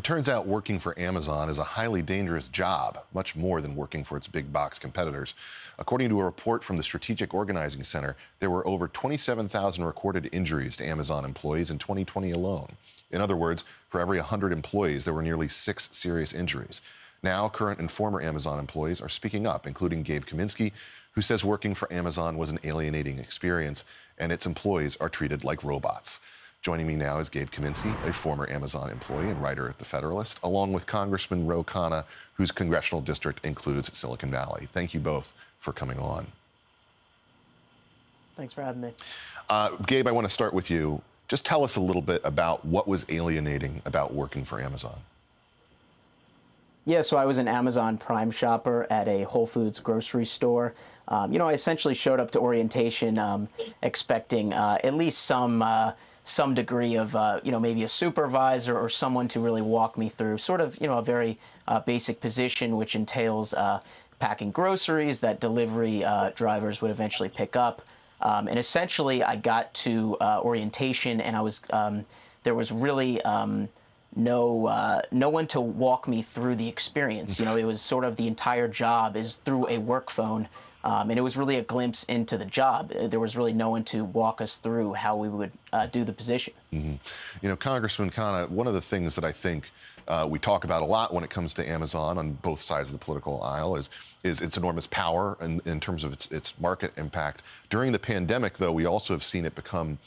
It turns out working for Amazon is a highly dangerous job, much more than working for its big box competitors. According to a report from the Strategic Organizing Center, there were over 27,000 recorded injuries to Amazon employees in 2020 alone. In other words, for every 100 employees, there were nearly 6 serious injuries. Now, current and former Amazon employees are speaking up, including Gabe Kaminsky, who says working for Amazon was an alienating experience and its employees are treated like robots. Joining me now is Gabe Kaminsky, a former Amazon employee and writer at The Federalist, along with Congressman Ro Khanna, whose congressional district includes Silicon Valley. Thank you both for coming on. Thanks for having me. Gabe, I want to start with you. Just tell us a little bit about what was alienating about working for Amazon. Yeah, so I was an Amazon Prime shopper at a Whole Foods grocery store. I essentially showed up to orientation expecting at least some degree of, maybe a supervisor or someone to really walk me through sort of, a very basic position, which entails packing groceries that delivery drivers would eventually pick up. And essentially, I got to orientation, and I was there was really no one to walk me through the experience. It was sort of the entire job is through a work phone. And it was really a glimpse into the job. There was really no one to walk us through how we would do the position. Mm-hmm. Congressman Khanna, one of the things that I think we talk about a lot when it comes to Amazon on both sides of the political aisle is its enormous power in terms of its market impact. During the pandemic, though, we also have seen it become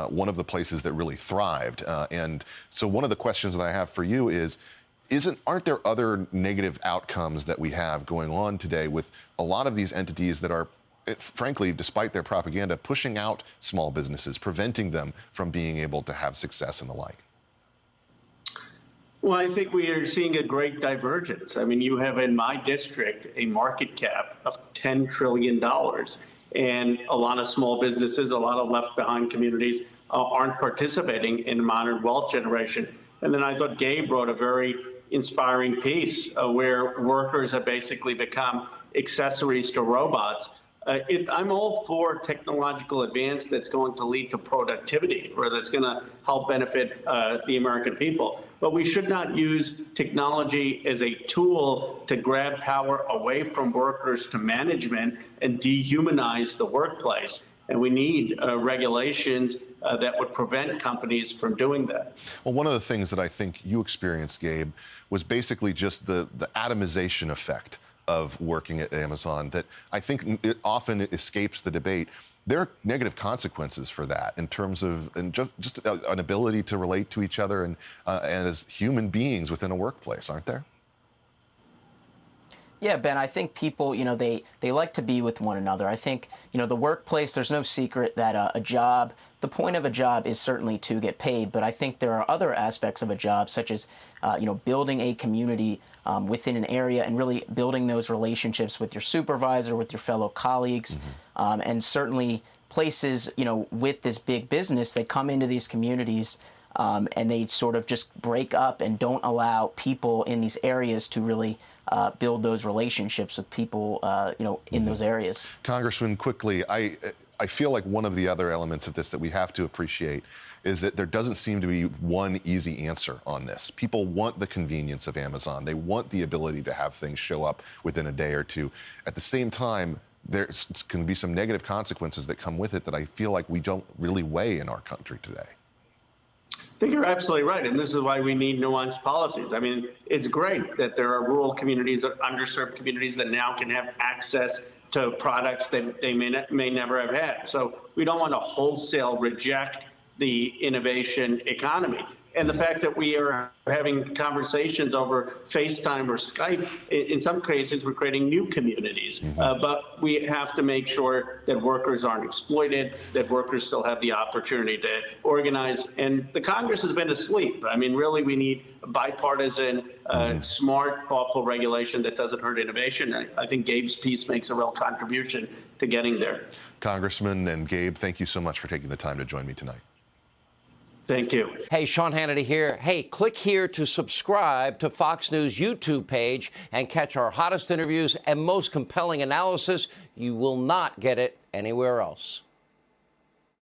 one of the places that really thrived. And so one of the questions that I have for you is, aren't there other negative outcomes that we have going on today with a lot of these entities that are, frankly, despite their propaganda, pushing out small businesses, preventing them from being able to have success and the like? Well, I think we are seeing a great divergence. I mean, you have in my district a market cap of $10 trillion, and a lot of small businesses, a lot of left behind communities aren't participating in modern wealth generation. And then I thought Gabe wrote a very inspiring piece where workers have basically become accessories to robots. I'm all for technological advance that's going to lead to productivity or that's going to help benefit the American people. But we should not use technology as a tool to grab power away from workers to management and dehumanize the workplace. And we need regulations that would prevent companies from doing that. Well, one of the things that I think you experienced, Gabe, was basically just the atomization effect of working at Amazon that I think it often escapes the debate. There are negative consequences for that in terms of just an ability to relate to each other and as human beings within a workplace, aren't there? Yeah, Ben, I think people, they like to be with one another. I think, the workplace, there's no secret that the point of a job is certainly to get paid, but I think there are other aspects of a job, such as, building a community within an area and really building those relationships with your supervisor, with your fellow colleagues, and certainly places, with this big business, they come into these communities and they sort of just break up and don't allow people in these areas to really build those relationships with people, in those areas. Congressman, quickly, I feel like one of the other elements of this that we have to appreciate is that there doesn't seem to be one easy answer on this. People want the convenience of Amazon. They want the ability to have things show up within a day or two. At the same time, there's can be some negative consequences that come with it that I feel like we don't really weigh in our country today. I think you're absolutely right, and this is why we need nuanced policies. I mean, it's great that there are rural communities, underserved communities that now can have access to products that they may never have had. So we don't want to wholesale reject the innovation economy. And the fact that we are having conversations over FaceTime or Skype, in some cases, we're creating new communities. But we have to make sure that workers aren't exploited, that workers still have the opportunity to organize. And the Congress has been asleep. I mean, really, we need bipartisan, smart, thoughtful regulation that doesn't hurt innovation. I think Gabe's piece makes a real contribution to getting there. Congressman and Gabe, thank you so much for taking the time to join me tonight. Thank you. Hey, Sean Hannity here. Hey, click here to subscribe to Fox News YouTube page and catch our hottest interviews and most compelling analysis. You will not get it anywhere else.